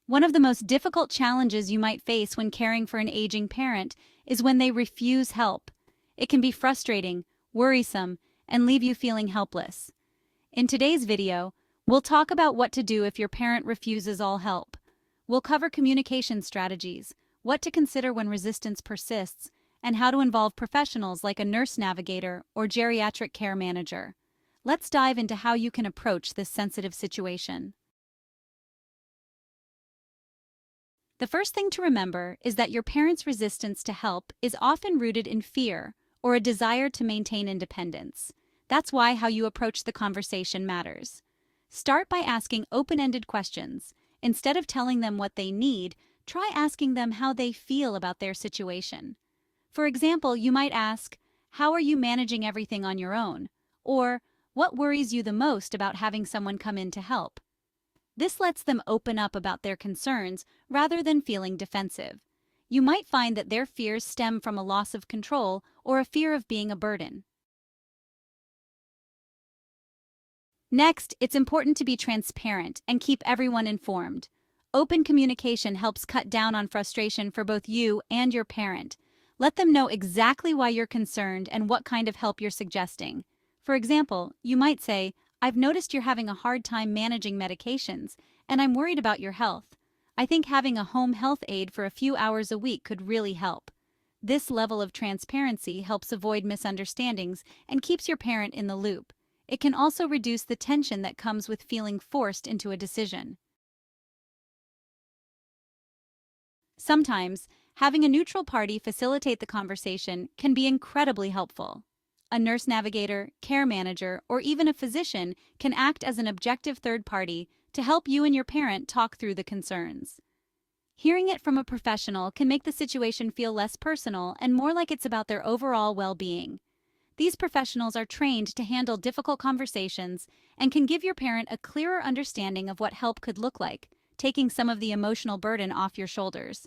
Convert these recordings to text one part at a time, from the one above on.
One of the most difficult challenges you might face when caring for an aging parent is when they refuse help. It can be frustrating, worrisome, and leave you feeling helpless. In today's video, we'll talk about what to do if your parent refuses all help. We'll cover communication strategies, what to consider when resistance persists, and how to involve professionals like a nurse navigator or geriatric care manager. Let's dive into how you can approach this sensitive situation. The first thing to remember is that your parent's resistance to help is often rooted in fear or a desire to maintain independence. That's why how you approach the conversation matters. Start by asking open-ended questions. Instead of telling them what they need, try asking them how they feel about their situation. For example, you might ask, "How are you managing everything on your own?" Or, "What worries you the most about having someone come in to help?" This lets them open up about their concerns rather than feeling defensive. You might find that their fears stem from a loss of control or a fear of being a burden. Next, it's important to be transparent and keep everyone informed. Open communication helps cut down on frustration for both you and your parent. Let them know exactly why you're concerned and what kind of help you're suggesting. For example, you might say, "I've noticed you're having a hard time managing medications, and I'm worried about your health. I think having a home health aide for a few hours a week could really help." This level of transparency helps avoid misunderstandings and keeps your parent in the loop. It can also reduce the tension that comes with feeling forced into a decision. Sometimes, having a neutral party facilitate the conversation can be incredibly helpful. A nurse navigator, care manager, or even a physician can act as an objective third party to help you and your parent talk through the concerns. Hearing it from a professional can make the situation feel less personal and more like it's about their overall well-being. These professionals are trained to handle difficult conversations and can give your parent a clearer understanding of what help could look like, taking some of the emotional burden off your shoulders.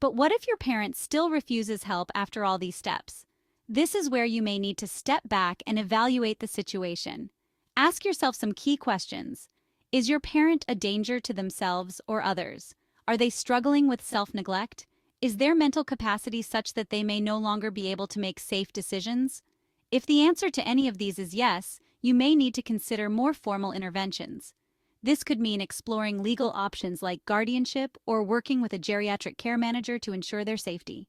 But what if your parent still refuses help after all these steps? This is where you may need to step back and evaluate the situation. Ask yourself some key questions. Is your parent a danger to themselves or others? Are they struggling with self-neglect? Is their mental capacity such that they may no longer be able to make safe decisions? If the answer to any of these is yes, you may need to consider more formal interventions. This could mean exploring legal options like guardianship or working with a geriatric care manager to ensure their safety.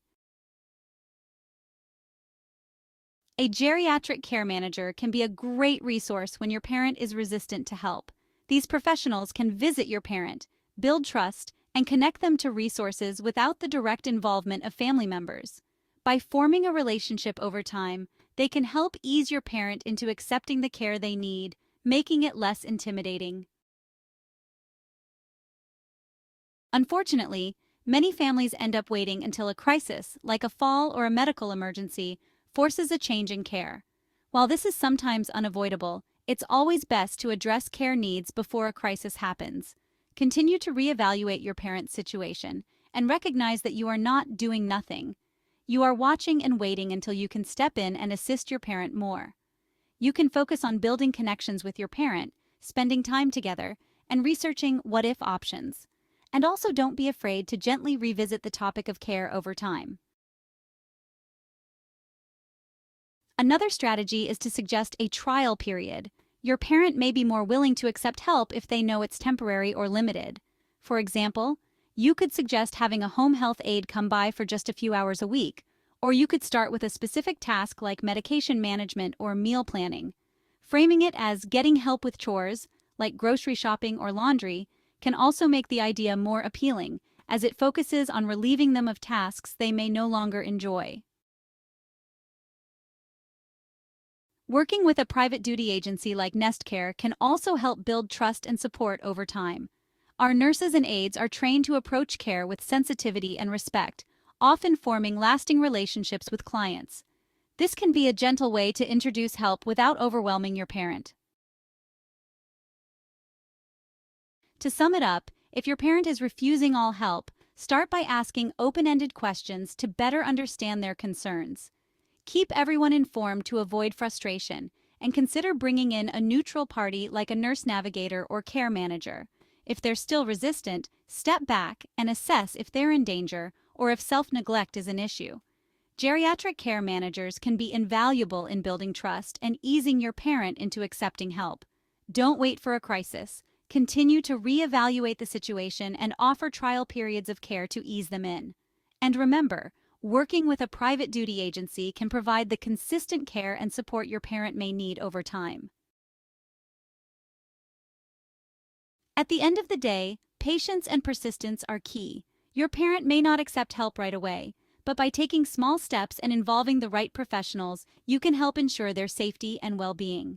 A geriatric care manager can be a great resource when your parent is resistant to help. These professionals can visit your parent, build trust, and connect them to resources without the direct involvement of family members. By forming a relationship over time, they can help ease your parent into accepting the care they need, making it less intimidating. Unfortunately, many families end up waiting until a crisis, like a fall or a medical emergency, forces a change in care. While this is sometimes unavoidable, it's always best to address care needs before a crisis happens. Continue to reevaluate your parent's situation and recognize that you are not doing nothing. You are watching and waiting until you can step in and assist your parent more. You can focus on building connections with your parent, spending time together, and researching what-if options. And also don't be afraid to gently revisit the topic of care over time. Another strategy is to suggest a trial period. Your parent may be more willing to accept help if they know it's temporary or limited. For example, you could suggest having a home health aide come by for just a few hours a week, or you could start with a specific task like medication management or meal planning. Framing it as getting help with chores, like grocery shopping or laundry, can also make the idea more appealing, as it focuses on relieving them of tasks they may no longer enjoy. Working with a private duty agency like Nest Care can also help build trust and support over time. Our nurses and aides are trained to approach care with sensitivity and respect, often forming lasting relationships with clients. This can be a gentle way to introduce help without overwhelming your parent. To sum it up, if your parent is refusing all help, start by asking open-ended questions to better understand their concerns. Keep everyone informed to avoid frustration, and consider bringing in a neutral party like a nurse navigator or care manager. If they're still resistant, step back and assess if they're in danger or if self-neglect is an issue. Geriatric care managers can be invaluable in building trust and easing your parent into accepting help. Don't wait for a crisis. Continue to reevaluate the situation and offer trial periods of care to ease them in. And remember, working with a private duty agency can provide the consistent care and support your parent may need over time. At the end of the day, patience and persistence are key. Your parent may not accept help right away, but by taking small steps and involving the right professionals, you can help ensure their safety and well-being.